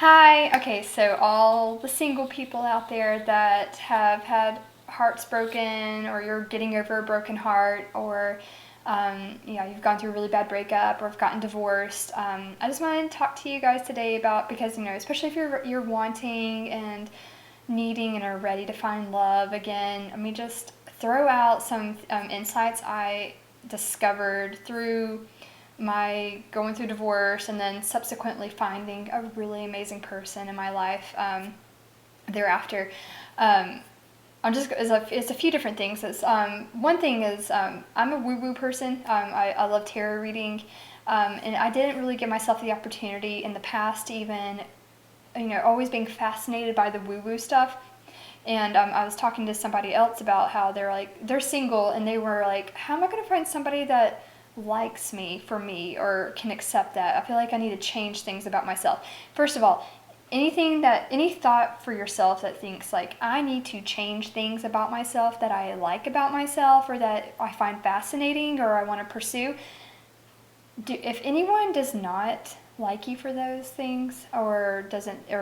Hi. Okay, so all the single people out there that have had hearts broken, or you're getting over a broken heart, or you've gone through a really bad breakup, or have gotten divorced. I just wanted to talk to you guys today about because especially if you're wanting and needing and are ready to find love again. Let me just throw out some insights I discovered through my going through divorce and then subsequently finding a really amazing person in my life thereafter. Um, it's a few different things. One thing is I'm a woo-woo person. I love tarot reading, and I didn't really give myself the opportunity in the past to even, always being fascinated by the woo-woo stuff. And I was talking to somebody else about how they're single, and they were like, how am I going to find somebody that likes me for me or can accept that? I feel like I need to change things about myself. First of all, any thought for yourself that thinks like I need to change things about myself that I like about myself or that I find fascinating or I want to pursue, if anyone does not like you for those things or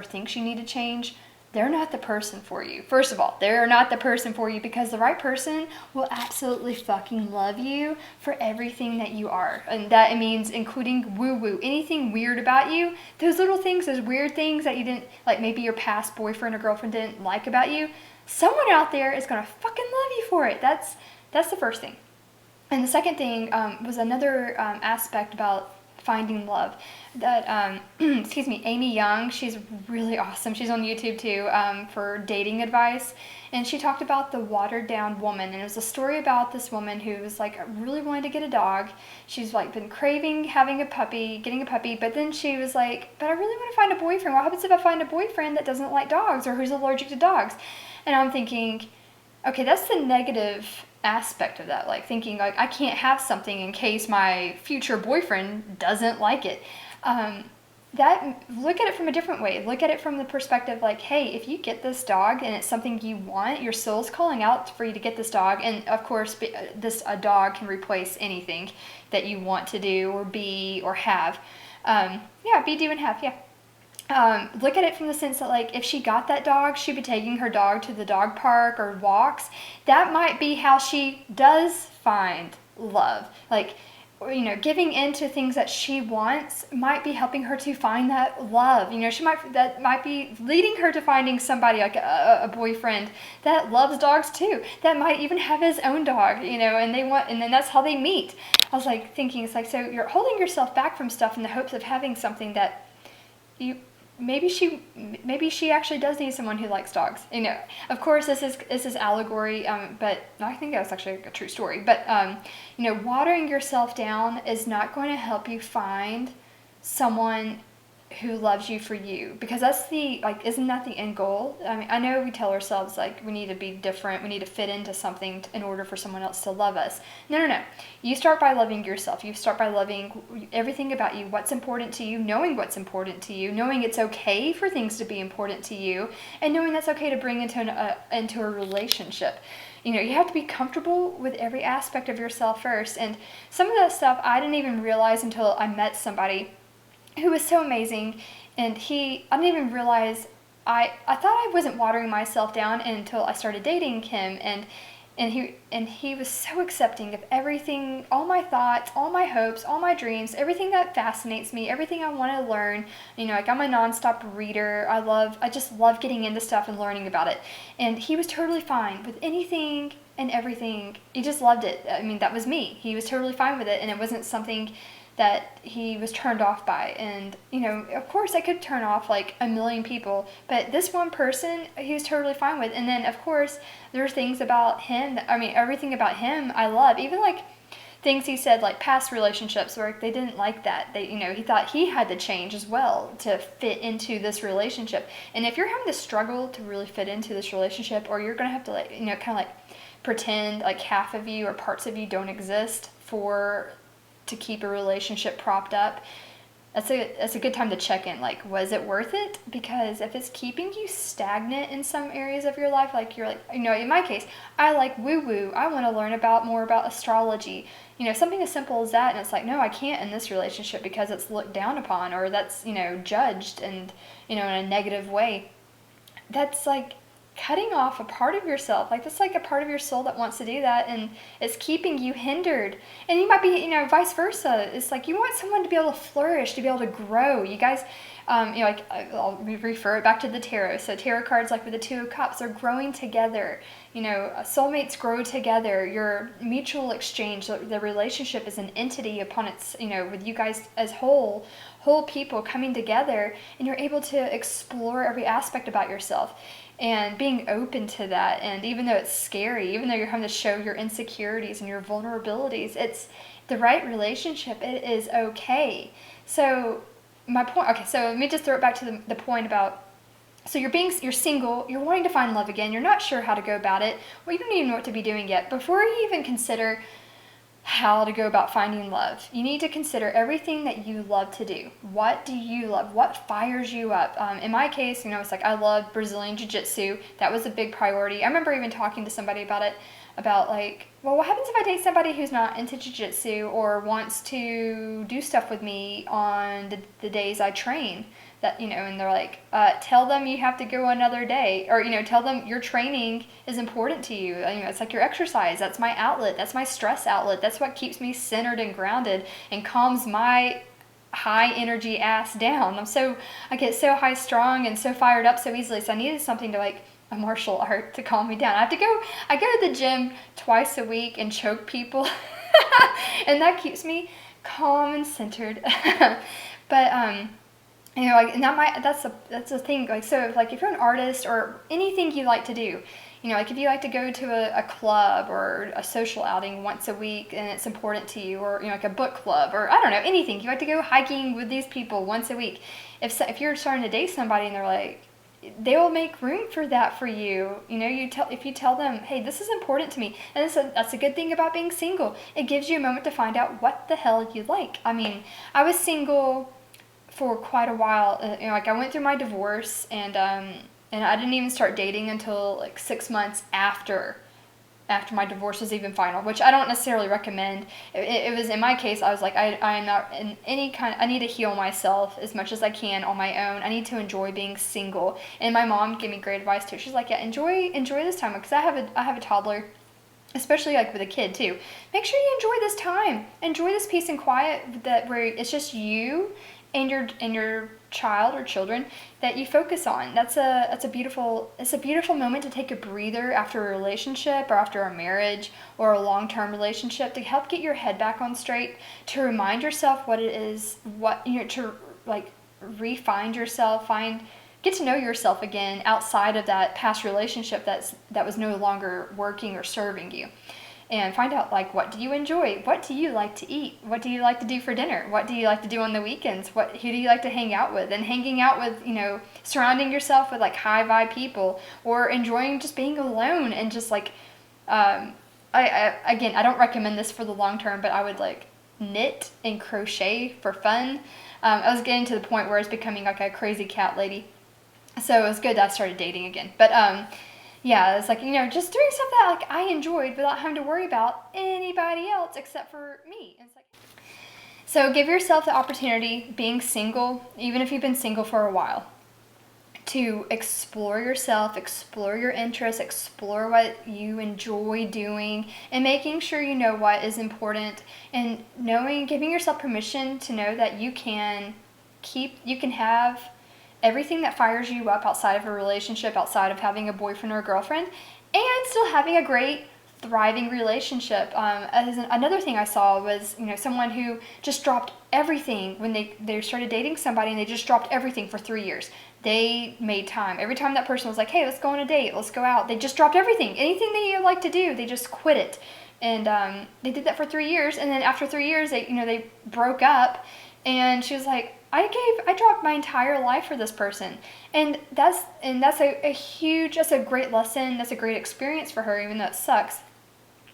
thinks you need to change, they're not the person for you. First of all, they're not the person for you, because the right person will absolutely fucking love you for everything that you are. And that means including woo-woo. Anything weird about you, those little things, those weird things that you didn't, like maybe your past boyfriend or girlfriend didn't like about you, someone out there is going to fucking love you for it. That's the first thing. And the second thing was another aspect about finding love. That, excuse me, Amy Young, she's really awesome. She's on YouTube too for dating advice. And she talked about the watered down woman. And it was a story about this woman who was like really wanted to get a dog. She's like been craving having a puppy, getting a puppy. But then she was like, but I really want to find a boyfriend. What happens if I find a boyfriend that doesn't like dogs or who's allergic to dogs? And I'm thinking, okay, that's the negative aspect of that, like thinking like I can't have something in case my future boyfriend doesn't like it. That Look at it from a different way. Look at it from the perspective like, hey, if you get this dog and it's something you want, your soul's calling out for you to get this dog. And of course, a dog can replace anything that you want to do or be or have. Be, do, and have. Yeah. Look at it from the sense that, like, if she got that dog, she'd be taking her dog to the dog park or walks. That might be how she does find love. Like, giving in to things that she wants might be helping her to find that love. That might be leading her to finding somebody like a boyfriend that loves dogs too. That might even have his own dog, and then that's how they meet. I was like thinking, it's like, so you're holding yourself back from stuff in the hopes of having something that you maybe she actually does need someone who likes dogs. Of course this is allegory, but I think that's actually a true story. But watering yourself down is not going to help you find someone who loves you for you, because that's isn't that the end goal? I mean, I know we tell ourselves like we need to be different, we need to fit into something in order for someone else to love us. No. You start by loving yourself. You start by loving everything about you, what's important to you, knowing what's important to you, knowing it's okay for things to be important to you, and knowing that's okay to bring into a relationship. You have to be comfortable with every aspect of yourself first. And some of that stuff I didn't even realize until I met somebody who was so amazing. And I didn't even realize, I thought I wasn't watering myself down until I started dating him. And he was so accepting of everything, all my thoughts, all my hopes, all my dreams, everything that fascinates me, everything I want to learn. Like, I'm a nonstop reader. I just love getting into stuff and learning about it. And he was totally fine with anything and everything. He just loved it. I mean, that was me. He was totally fine with it, and it wasn't something that he was turned off by. And of course I could turn off like a million people, but this one person he was totally fine with. And then of course there's things about him everything about him I love, even like things he said, like past relationships where they didn't like that. He thought he had to change as well to fit into this relationship. And if you're having to struggle to really fit into this relationship, or you're gonna have to kind of like pretend like half of you or parts of you don't exist to keep a relationship propped up, that's a good time to check in. Like, was it worth it? Because if it's keeping you stagnant in some areas of your life, like you're like, in my case, I like woo woo. I want to learn more about astrology. Something as simple as that. And it's like, no, I can't in this relationship because it's looked down upon, or that's, judged and, in a negative way. That's like cutting off a part of yourself. Like, that's like a part of your soul that wants to do that, and it's keeping you hindered. And you might be, vice versa. It's like you want someone to be able to flourish, to be able to grow. You guys, like, I'll refer it back to the tarot. So tarot cards, like with the Two of Cups, they're growing together. Soulmates grow together. Your mutual exchange, the relationship is an entity upon its, with you guys as whole people coming together, and you're able to explore every aspect about yourself and being open to that. And even though it's scary, even though you're having to show your insecurities and your vulnerabilities, it's the right relationship. It is okay. So my point, okay, so let me just throw it back to the point about, so you're single, you're wanting to find love again, you're not sure how to go about it, well, you don't even know what to be doing yet. Before you even consider how to go about finding love, you need to consider everything that you love to do. What do you love? What fires you up? In my case, it's like I love Brazilian Jiu-Jitsu. That was a big priority. I remember even talking to somebody about it, about like, well, what happens if I date somebody who's not into Jiu-Jitsu or wants to do stuff with me on the days I train? That, and they're like, tell them you have to go another day, or, tell them your training is important to you. It's like your exercise. That's my outlet. That's my stress outlet. That's what keeps me centered and grounded and calms my high energy ass down. I get so high strung and so fired up so easily. So I needed something to, like, a martial art to calm me down. I go to the gym twice a week and choke people. And that keeps me calm and centered. But, like, and that's a thing. Like, so if you're an artist or anything you like to do, like if you like to go to a club or a social outing once a week and it's important to you, or, like a book club, or I don't know, anything. You like to go hiking with these people once a week. If you're starting to date somebody and they're like, they will make room for that for you. If you tell them, hey, this is important to me. And that's a good thing about being single. It gives you a moment to find out what the hell you like. I mean, I was single for quite a while. Like, I went through my divorce, and I didn't even start dating until like 6 months after my divorce was even final, which I don't necessarily recommend. It was, in my case, I was like, I'm not in any kind I need to heal myself as much as I can on my own. I need to enjoy being single. And my mom gave me great advice too. She's like, yeah, enjoy this time, because I have a toddler, especially like with a kid too. Make sure you enjoy this time. Enjoy this peace and quiet where it's just you and your child or children that you focus on. It's a beautiful moment to take a breather after a relationship or after a marriage or a long-term relationship, to help get your head back on straight, to remind yourself what it is, to like re-find yourself, get to know yourself again outside of that past relationship that was no longer working or serving you. And find out, like, what do you enjoy? What do you like to eat? What do you like to do for dinner? What do you like to do on the weekends? Who do you like to hang out with? And hanging out with, surrounding yourself with, like, high vibe people, or enjoying just being alone and just, like, I don't recommend this for the long term, but I would, like, knit and crochet for fun. I was getting to the point where I was becoming, like, a crazy cat lady. So it was good that I started dating again. But, yeah, it's like, just doing stuff that, like, I enjoyed without having to worry about anybody else except for me. It's like, so give yourself the opportunity, being single, even if you've been single for a while, to explore yourself, explore your interests, explore what you enjoy doing, and making sure you know what is important, and giving yourself permission to know that you can have everything that fires you up outside of a relationship, outside of having a boyfriend or a girlfriend, and still having a great, thriving relationship. Another thing I saw was, someone who just dropped everything when they started dating somebody, and they just dropped everything for 3 years. They made time. Every time that person was like, hey, let's go on a date, let's go out, they just dropped everything. Anything that you like to do, they just quit it. And they did that for 3 years, and then after 3 years, they broke up, and she was like, I dropped my entire life for this person. And that's a great lesson. That's a great experience for her, even though it sucks.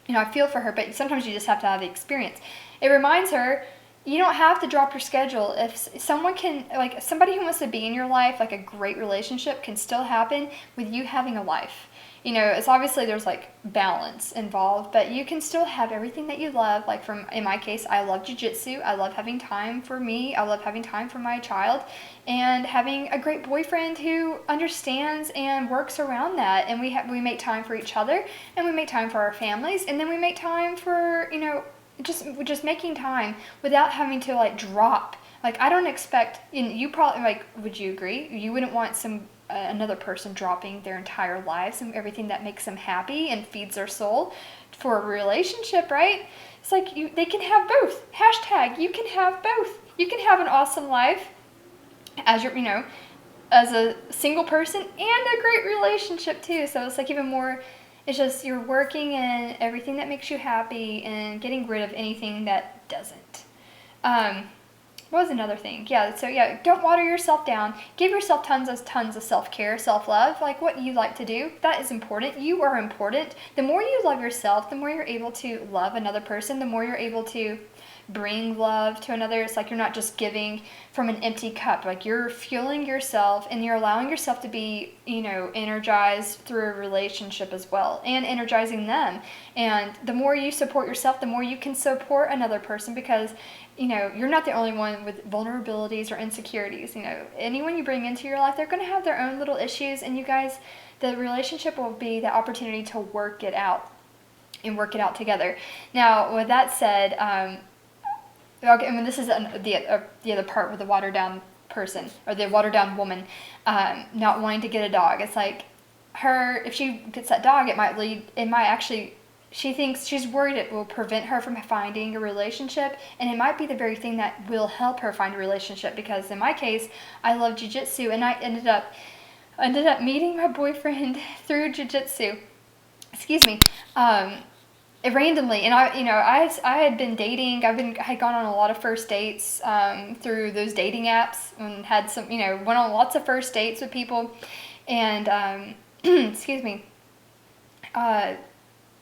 I feel for her, but sometimes you just have to have the experience. It reminds her you don't have to drop your schedule. If someone can, like somebody who wants to be in your life, like a great relationship can still happen with you having a life. You know, it's obviously there's like balance involved, but you can still have everything that you love. Like in my case, I love jujitsu. I love having time for me. I love having time for my child, and having a great boyfriend who understands and works around that. And we make time for each other, and we make time for our families, and then we make time for, you know, just making time without having to like drop. Like I don't expect, and you probably like, would you agree? You wouldn't want another person dropping their entire lives and everything that makes them happy and feeds their soul for a relationship, right? It's like they can have both. Hashtag you can have both. You can have an awesome life as you're, you know, as a single person, and a great relationship too. So it's like even more, it's just you're working in everything that makes you happy and getting rid of anything that doesn't. What was another thing? Yeah, so yeah, don't water yourself down. Give yourself tons of self-care, self-love, like what you like to do. That is important. You are important. The more you love yourself, the more you're able to love another person, the more you're able to bring love to another. It's like you're not just giving from an empty cup. Like you're fueling yourself, and you're allowing yourself to be, you know, energized through a relationship as well, and energizing them. And the more you support yourself, the more you can support another person, because, you know, you're not the only one with vulnerabilities or insecurities. You know, anyone you bring into your life, they're going to have their own little issues, and you guys, the relationship will be the opportunity to work it out and work it out together. Now, with that said, okay, I mean, this is the other part with the watered down person, or the watered down woman, not wanting to get a dog. It's like if she gets that dog, it might actually, she thinks, she's worried it will prevent her from finding a relationship, and it might be the very thing that will help her find a relationship. Because in my case, I love jiu-jitsu, and I ended up meeting my boyfriend through jiu-jitsu. Excuse me. Randomly, and I had been dating. I had gone on a lot of first dates through those dating apps, and had some, you know, went on lots of first dates with people, and excuse me,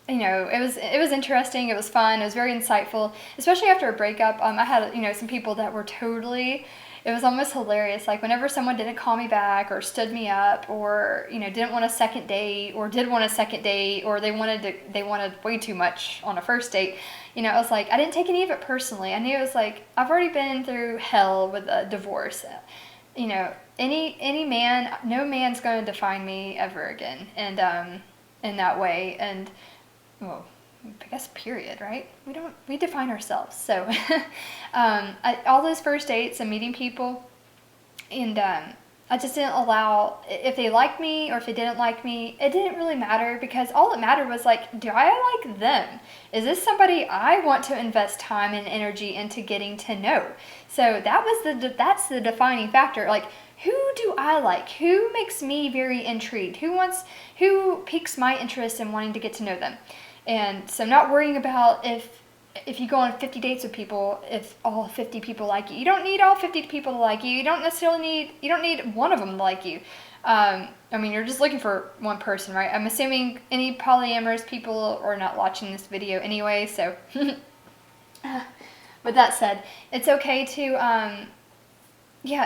you know, it was interesting. It was fun. It was very insightful, especially after a breakup. I had, you know, some people that were totally. It was almost hilarious. Like whenever someone didn't call me back or stood me up, or, you know, didn't want a second date, or did want a second date, or they wanted way too much on a first date. You know, I was like, I didn't take any of it personally. I knew it was like, I've already been through hell with a divorce. You know, any man, no man's going to define me ever again, and in that way. And well, I guess period, right? We define ourselves. So all those first dates and meeting people, and I just didn't allow, if they liked me or if they didn't like me, it didn't really matter, because all that mattered was like, do I like them? Is this somebody I want to invest time and energy into getting to know? So that's the defining factor. Like, who do I like? Who makes me very intrigued? Who piques my interest in wanting to get to know them? And so not worrying about if you go on 50 dates with people, if all 50 people like you. You don't need all 50 people to like you. You don't need one of them to like you. I mean, you're just looking for one person, right? I'm assuming any polyamorous people are not watching this video anyway, so. With that said, it's okay to,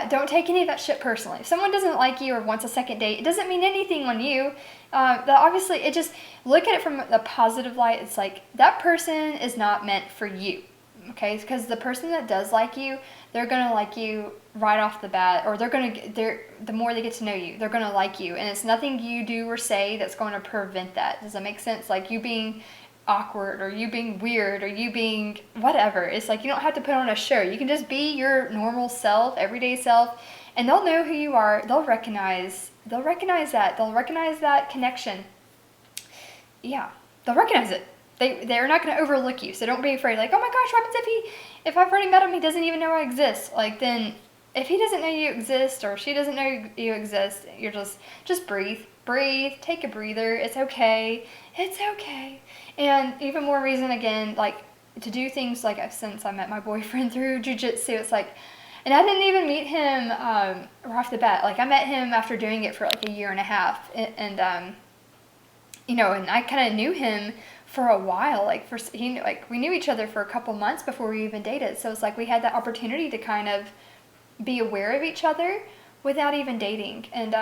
don't take any of that shit personally. If someone doesn't like you or wants a second date, it doesn't mean anything on you. Obviously, it just, look at it from the positive light. It's like, that person is not meant for you, okay? Because the person that does like you, they're going to like you right off the bat, or the more they get to know you, they're going to like you. And it's nothing you do or say that's going to prevent that. Does that make sense? Like you being awkward, or you being weird, or you being whatever. It's like, you don't have to put on a show. You can just be your normal self, everyday self, and they'll know who you are. They'll recognize that. They'll recognize that connection. Yeah, they'll recognize it. They're not going to overlook you. So don't be afraid. Like, oh my gosh, what happens if I've already met him, he doesn't even know I exist? Like, then if he doesn't know you exist, or she doesn't know you exist, you're just breathe, take a breather. It's okay. And even more reason, again, like, to do things like, since I met my boyfriend through jiu-jitsu, it's like, and I didn't even meet him right off the bat. Like, I met him after doing it for like a year and a half, and you know, and I kind of knew him for a while. Like we knew each other for a couple months before we even dated. So it's like we had that opportunity to kind of be aware of each other without even dating. And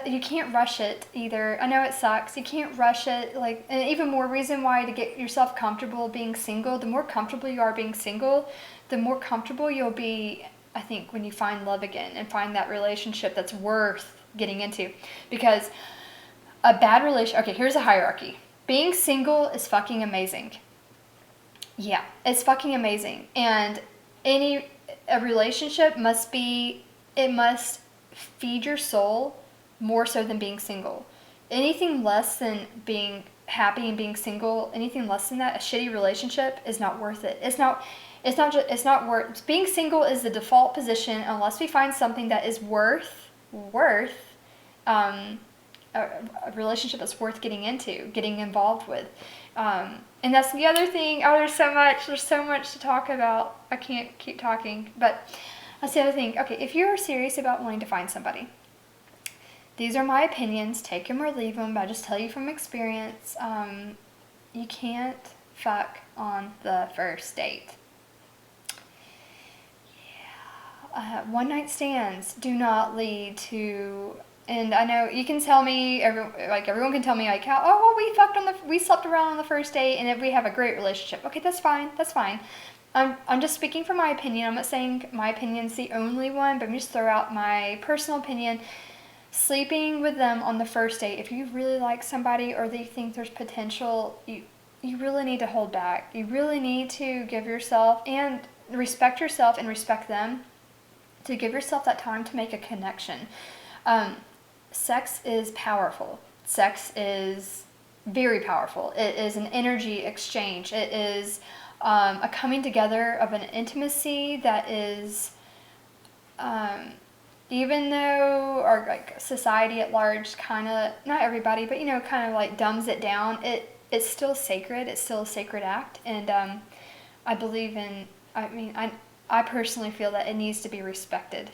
you can't rush it either. I know it sucks. You can't rush it. Like, and even more reason why to get yourself comfortable being single. The more comfortable you are being single, the more comfortable you'll be, I think, when you find love again and find that relationship that's worth getting into. Because a bad relationship, okay, here's a hierarchy. Being single is fucking amazing. Yeah, it's fucking amazing. And a relationship must feed your soul more so than being single. Anything less than being happy and being single, anything less than that, a shitty relationship is not worth it. It's not worth. Being single is the default position unless we find something that is worth a relationship that's worth getting into, getting involved with. And that's the other thing. Oh, there's so much to talk about. I can't keep talking, but that's the other thing. Okay, if you're serious about wanting to find somebody, these are my opinions. Take them or leave them, but I just tell you from experience, you can't fuck on the first date. Yeah. One-night stands do not lead to... And I know you can tell me, everyone can tell me like, we slept around on the first date, and if we have a great relationship, okay, that's fine. I'm just speaking from my opinion. I'm not saying my opinion's the only one, but I'm just throw out my personal opinion. Sleeping with them on the first date, if you really like somebody or they think there's potential, you really need to hold back. You really need to give yourself and respect yourself and respect them, to give yourself that time to make a connection. Sex is powerful. Sex is very powerful. It is an energy exchange. It is a coming together of an intimacy that is, even though our like society at large kind of, not everybody, but kind of like dumbs it down, it's still sacred. It's still a sacred act. And I believe in, I personally feel that it needs to be respected.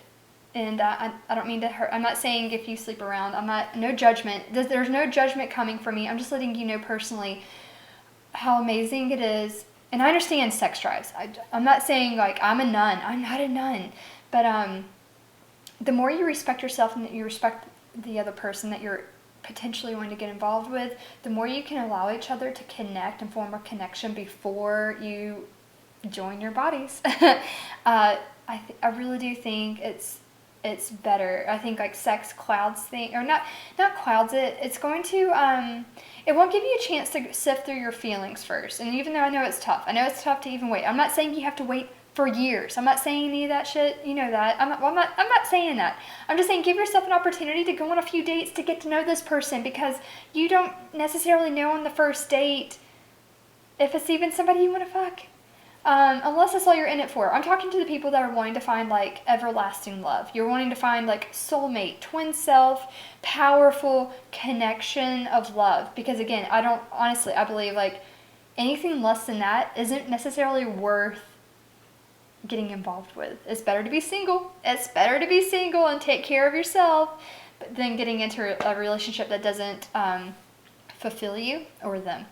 And I don't mean to hurt. I'm not saying if you sleep around, no judgment. There's no judgment coming from me. I'm just letting you know personally how amazing it is. And I understand sex drives. I'm not saying like I'm a nun. I'm not a nun. But the more you respect yourself and that you respect the other person that you're potentially wanting to get involved with, the more you can allow each other to connect and form a connection before you join your bodies. I really do think it's better. I think like sex clouds thing, or not clouds it. It's going to, it won't give you a chance to sift through your feelings first. And even though I know it's tough to even wait. I'm not saying you have to wait for years. I'm not saying any of that shit. You know that. I'm not saying that. I'm just saying give yourself an opportunity to go on a few dates to get to know this person, because you don't necessarily know on the first date if it's even somebody you want to fuck. Unless that's all you're in it for. I'm talking to the people that are wanting to find like everlasting love. You're wanting to find like soulmate, twin self, powerful connection of love. Because again, I believe like anything less than that isn't necessarily worth getting involved with. It's better to be single. It's better to be single and take care of yourself than getting into a relationship that doesn't fulfill you or them.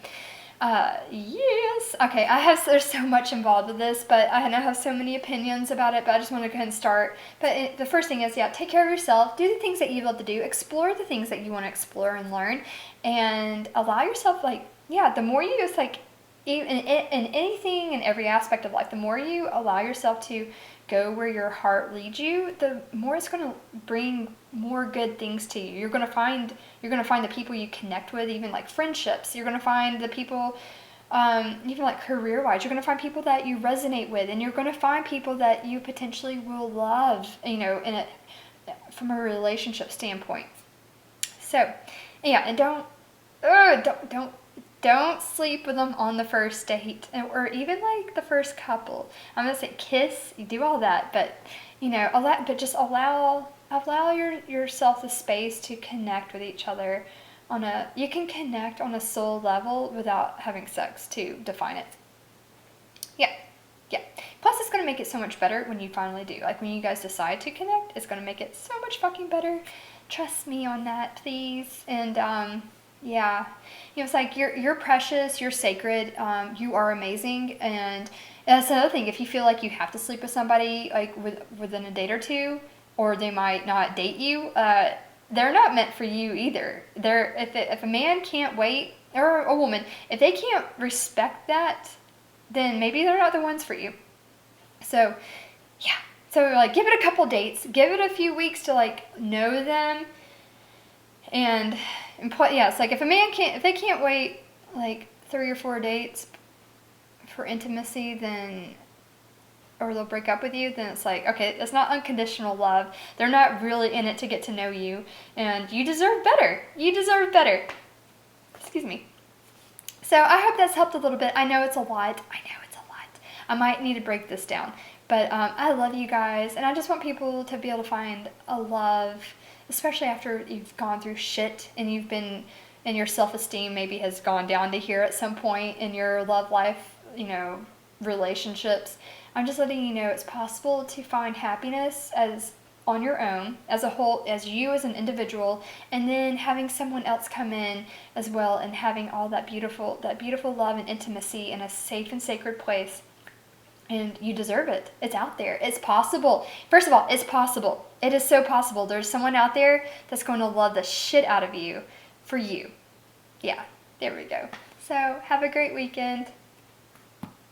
Yes. Okay, there's so much involved with this, but I have so many opinions about it, but I just want to go ahead and start. But the first thing is, take care of yourself, do the things that you love to do, explore the things that you want to explore and learn, and allow yourself, the more you just, in anything, in every aspect of life, the more you allow yourself to go where your heart leads you, the more it's going to bring more good things to you. You're going to find the people you connect with, even like friendships. You're going to find the people, even like career-wise, you're going to find people that you resonate with, and you're going to find people that you potentially will love, from a relationship standpoint. So, and don't sleep with them on the first date, or even like the first couple. I'm gonna say kiss, you do all that, but just allow yourself the space to connect with each other you can connect on a soul level without having sex to define it. Yeah. Plus, it's gonna make it so much better when you finally do. Like when you guys decide to connect, it's gonna make it so much fucking better. Trust me on that, please. And Yeah. It's like you're precious, you're sacred, you are amazing, and that's another thing. If you feel like you have to sleep with somebody like within a date or two, or they might not date you, they're not meant for you either. If a man can't wait, or a woman, if they can't respect that, then maybe they're not the ones for you. So, yeah. So like give it a couple dates, give it a few weeks to like know them, and yeah, it's like if they can't wait like 3 or 4 dates for intimacy, then or they'll break up with you, then it's like, okay, it's not unconditional love. They're not really in it to get to know you, and you deserve better. You deserve better. Excuse me. So I hope that's helped a little bit. I know it's a lot. I might need to break this down. But I love you guys, and I just want people to be able to find a love, especially after you've gone through shit and and your self-esteem maybe has gone down to here at some point in your love life, relationships. I'm just letting you know it's possible to find happiness as on your own, as a whole, as you as an individual, and then having someone else come in as well, and having all that beautiful love and intimacy in a safe and sacred place. And you deserve it. It's out there. It's possible. First of all, it's possible. It is so possible. There's someone out there that's going to love the shit out of you for you. Yeah, there we go. So have a great weekend.